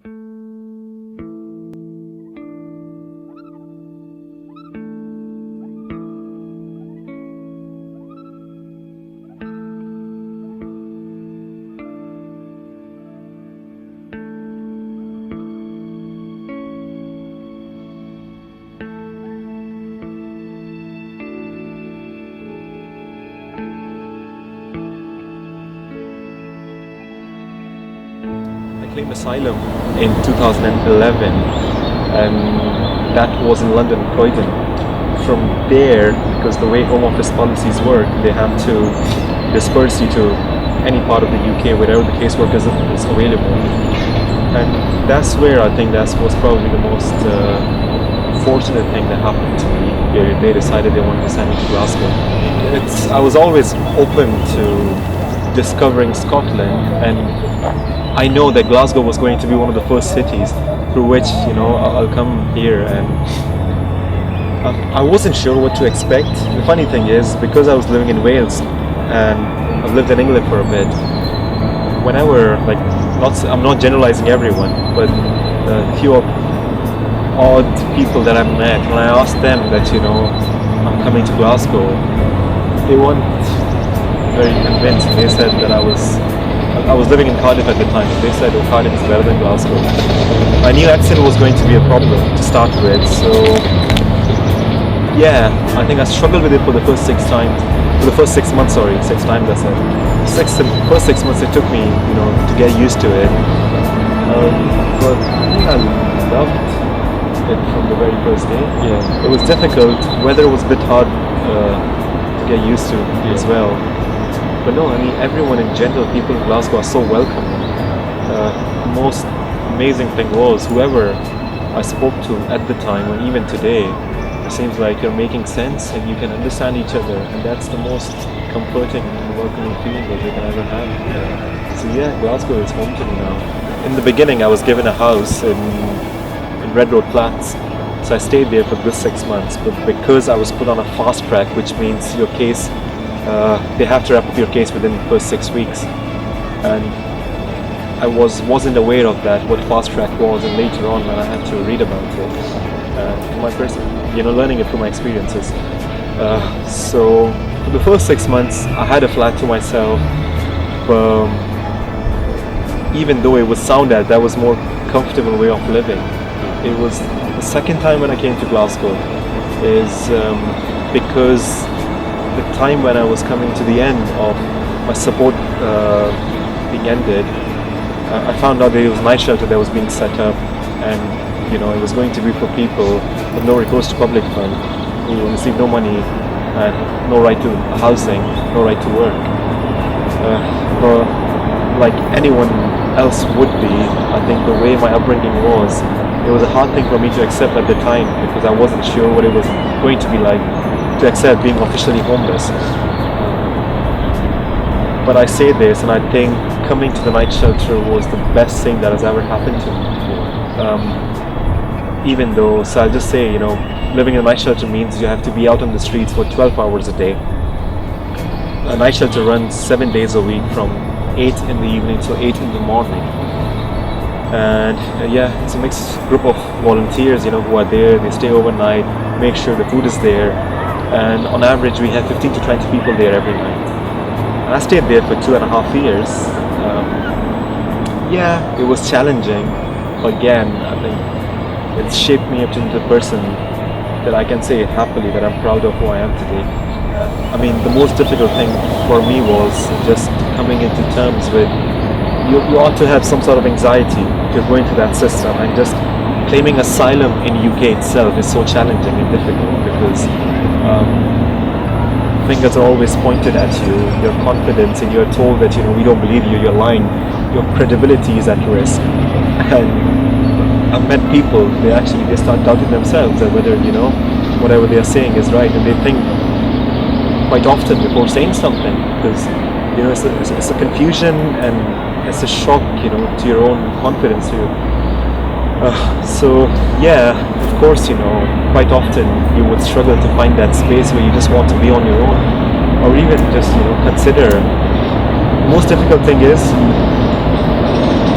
I claimed asylum in 2011, and that was in London, Croydon. From there, because the way Home Office policies work, they have to disperse you to any part of the UK, wherever the casework is available. And that's where I think that was probably the most fortunate thing that happened to me. They decided they wanted to send me to Glasgow. I was always open to discovering Scotland, and I know that Glasgow was going to be one of the first cities through which, I'll come here, and I wasn't sure what to expect. The funny thing is, because I was living in Wales and I've lived in England for a bit, whenever, I'm not generalizing everyone, but a few of odd people that I've met, when I asked them that, I'm coming to Glasgow, they weren't very convinced. They said that I was living in Cardiff at the time. They said, oh, Cardiff is better than Glasgow. I knew accent was going to be a problem to start with, so yeah, I think I struggled with it for the first 6 times. For the first 6 months, 6 times I said. First 6 months it took me, to get used to it. But I loved it from the very first day. Yeah, it was difficult. Weather was a bit hard to get used to as well. But no, I mean, everyone in general, people in Glasgow are so welcoming. The most amazing thing was, whoever I spoke to at the time, or even today, it seems like you're making sense and you can understand each other, and that's the most comforting and welcoming feeling that you can ever have. So yeah, Glasgow is home to me now. In the beginning, I was given a house in Red Road Flats, so I stayed there for this 6 months, but because I was put on a fast track, which means your case, they have to wrap up your case within the first 6 weeks, and I wasn't aware of that, what fast track was, and later on when I had to read about it, my person, learning it through my experiences. So for the first 6 months, I had a flat to myself. Even though it would sound that was more comfortable way of living, it was the second time when I came to Glasgow is because the time when I was coming to the end of my support being ended, I found out there was a night shelter that was being set up, and it was going to be for people with no recourse to public fund, who receive no money and no right to housing, no right to work. But like anyone else would be, I think the way my upbringing was, it was a hard thing for me to accept at the time, because I wasn't sure what it was going to be like to accept being officially homeless. But I say this, and I think coming to the night shelter was the best thing that has ever happened to me. Even though, so I'll just say, living in a night shelter means you have to be out on the streets for 12 hours a day. A night shelter runs 7 days a week, from 8 in the evening to 8 in the morning. And it's a mixed group of volunteers, who are there. They stay overnight, make sure the food is there, and on average we have 15 to 20 people there every night. And I stayed there for 2.5 years. It was challenging, but again, I think it's shaped me up into the person that I can say happily that I'm proud of who I am today. I mean, the most difficult thing for me was just coming into terms with you ought to have some sort of anxiety if you're going through that system, and just claiming asylum in UK itself is so challenging and difficult, because fingers are always pointed at you, your confidence, and you're told that we don't believe you, you're lying, your credibility is at risk. And I've met people, they start doubting themselves that whether whatever they are saying is right, and they think quite often before saying something, because it's a confusion and it's a shock to your own confidence. So of course, quite often you would struggle to find that space where you just want to be on your own, or even just consider. The most difficult thing is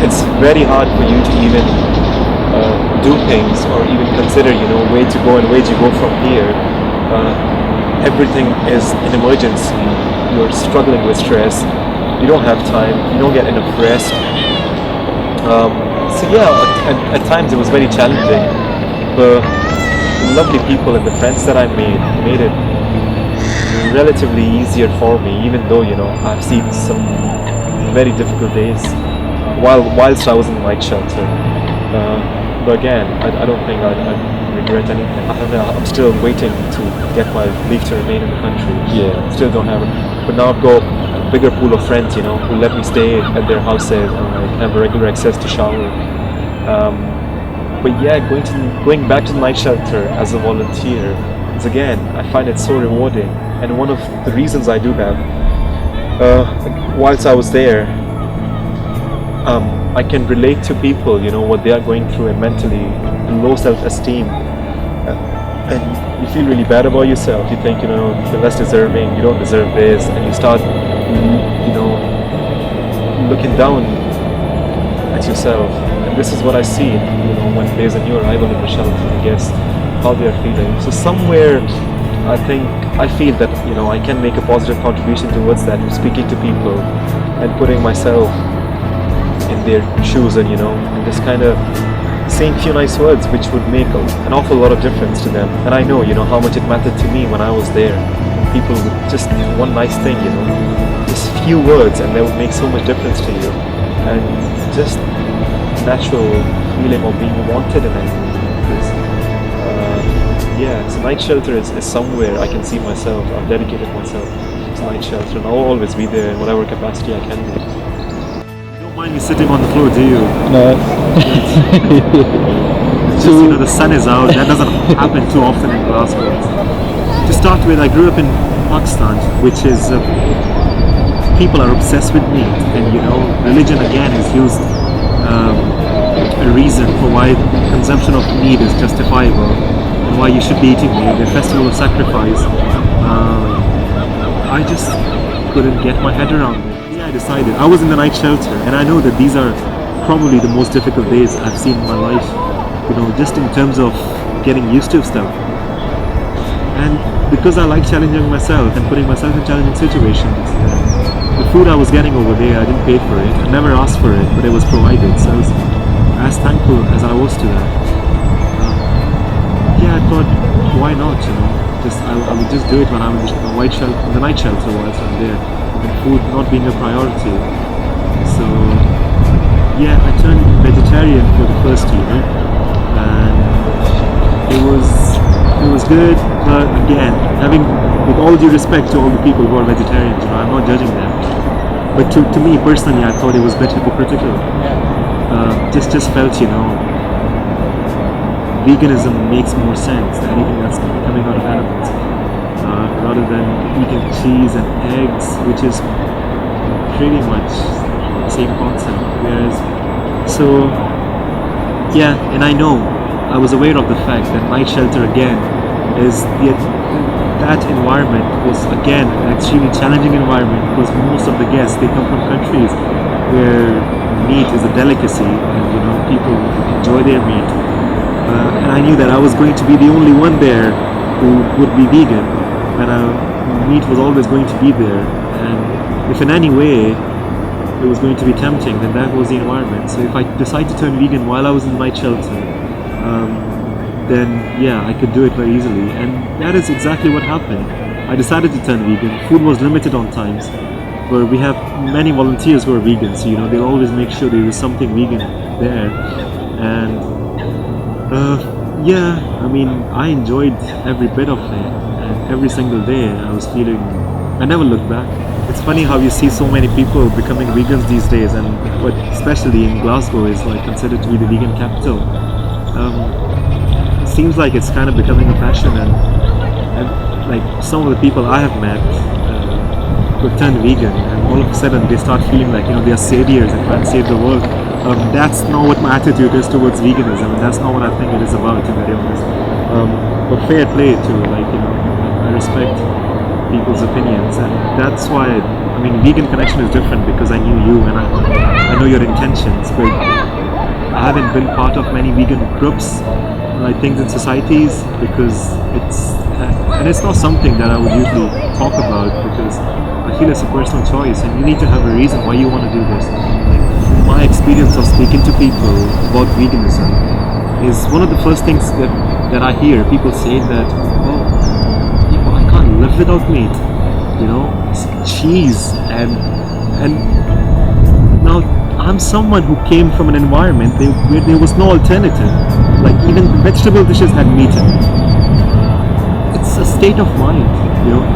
it's very hard for you to even do things or even consider, where to go and where to go from here. Everything is an emergency. You're struggling with stress. You don't have time. You don't get enough rest. So yeah, at times it was very challenging. But the lovely people and the friends that I made it relatively easier for me, even though I've seen some very difficult days whilst I was in the night shelter. But again, I don't think I'd regret anything. I'm still waiting to get my leave to remain in the country. Yeah. Still don't have it. But now I've got a bigger pool of friends, who let me stay at their houses and have regular access to shower. But yeah, going back to the night shelter as a volunteer is, again, I find it so rewarding. And one of the reasons I do that, whilst I was there, I can relate to people, what they are going through, and mentally low self-esteem, and you feel really bad about yourself. You think, you're less deserving, you don't deserve this, and you start, looking down at yourself. And this is what I see, when there's a new arrival in the shelter, I guess, how they are feeling. So somewhere, I feel that, I can make a positive contribution towards that, speaking to people and putting myself in their shoes, and just kind of saying few nice words which would make an awful lot of difference to them. And I know how much it mattered to me when I was there. People with just one nice thing, just few words, and they would make so much difference to you, and just natural feeling of being wanted in it. So night shelter is somewhere I can see myself. I've dedicated myself to night shelter, and I'll always be there in whatever capacity I can be. Don't mind me sitting on the floor, do you? No. It's just, the sun is out. That doesn't happen too often in Glasgow. To start with, I grew up in Pakistan, which is people are obsessed with meat, and religion again is used a reason for why consumption of meat is justifiable and why you should be eating meat. The festival of sacrifice. I just couldn't get my head around it. Yeah, I decided. I was in the night shelter, and I know that these are probably the most difficult days I've seen in my life. Just in terms of getting used to stuff. And because I like challenging myself and putting myself in challenging situations, the food I was getting over there, I didn't pay for it. I never asked for it, but it was provided. So I was as thankful as I was to that. I thought, why not? I would just do it when I'm in the night shelter whilst I'm there, and food not being a priority. So yeah, I turned vegetarian for the first year, and it was good. But again, with all due respect to all the people who are vegetarians, I'm not judging them. But to me personally, I thought it was a bit hypocritical. Just felt, veganism makes more sense than anything that's coming out of animals, rather than eating cheese and eggs, which is pretty much the same concept. And I know, I was aware of the fact that night shelter again that environment was again an extremely challenging environment, because most of the guests, they come from countries where meat is a delicacy, and people enjoy their meat. And I knew that I was going to be the only one there who would be vegan, and meat was always going to be there. And if in any way it was going to be tempting, then that was the environment. So if I decide to turn vegan while I was in the night shelter, then yeah, I could do it very easily. And that is exactly what happened. I decided to turn vegan. Food was limited on times, but we have many volunteers who are vegans, so they'll always make sure there is something vegan there. And I enjoyed every bit of it, and every single day I never looked back. It's funny how you see so many people becoming vegans these days, and what especially in Glasgow is considered to be the vegan capital. It seems like it's kind of becoming a fashion, and some of the people I have met who turn vegan, and all of a sudden they start feeling like they are saviors and trying to save the world. That's not what my attitude is towards veganism, and that's not what I think it is about, to be very honest. But fair play to I respect people's opinions, and that's why vegan connection is different, because I knew you, and I know your intentions, but I haven't been part of many vegan groups, like things in societies, because and it's not something that I would usually talk about, because I feel it's a personal choice and you need to have a reason why you want to do this. Like, my experience of speaking to people about veganism is one of the first things that I hear people say that, oh, I can't live without meat, cheese, and now I'm someone who came from an environment where there was no alternative. Like, even vegetable dishes had meat in it. It's a state of mind.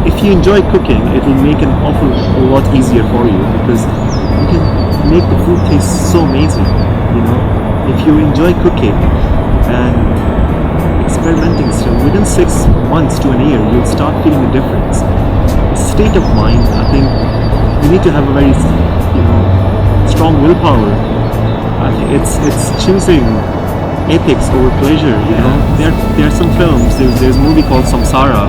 If you enjoy cooking, it will make an awful lot easier for you, because you can make the food taste so amazing. If you enjoy cooking and experimenting still, within 6 months to a year, you'll start feeling the difference. State of mind, I think you need to have a very strong willpower. I think it's choosing ethics over pleasure. There are some films. There's a movie called Samsara,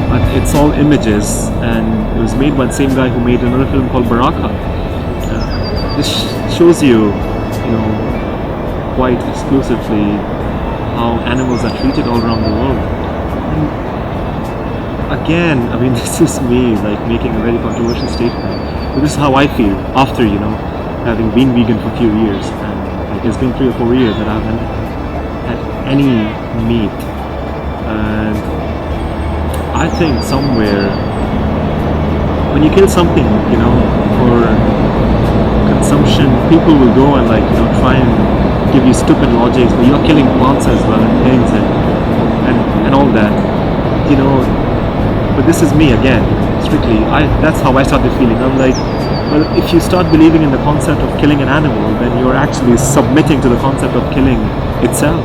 but it's all images, and it was made by the same guy who made another film called Baraka. This shows you quite exclusively how animals are treated all around the world. Again, I mean, this is me making a very controversial statement, but this is how I feel after having been vegan for a few years, and it's been 3 or 4 years that I haven't had any meat, and I think somewhere when you kill something, for consumption, people will go and try and give you stupid logics, but you're killing plants as well and things and all that, But this is me again, strictly. That's how I started feeling. I'm like, well, if you start believing in the concept of killing an animal, then you're actually submitting to the concept of killing itself.